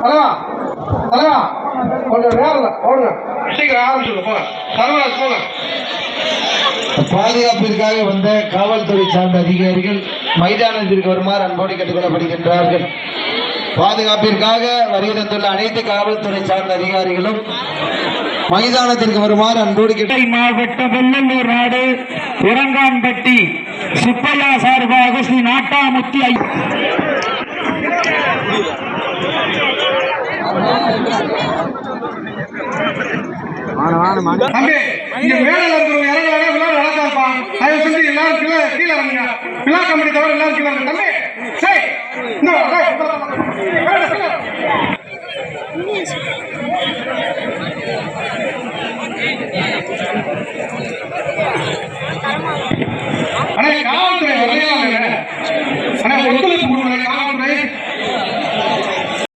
தலைவா தலைவா கொஞ்சம் நேரம் ஓடுங்க, சீக்கிரம் ஆரம்பிச்சுங்க, போங்க சர்வராஜ் போங்க. பாதுகாப்பிற்காக வந்த காவல்துறை சார்ந்த அதிகாரிகள் மைதானத்திற்கு வருமாறு அன்போடு கேட்டுக்கொள்ளப்படுகின்றார்கள். பாதுகாப்பிற்காக வருகை தந்துள்ள அனைத்து காவல்துறை சார்ந்த அதிகாரிகளும் மைதானத்திற்கு வருமாறு அன்போடு கேட்டு மாவட்டம் வெள்ளலூர் நாடு உரங்கான்பட்டி சுப்பையா சார்பாக ஸ்ரீ நாட்டாமுத்தி தம்பி இங்க மேல இருக்கிறவங்க இறங்குறாங்க, விழா நடக்காப்பா. அதை செஞ்சு எல்லாரும் கீழே இறங்குங்க. விழா கமிட்டி தவிர எல்லாரும் கீழே இறங்குங்க தம்பி.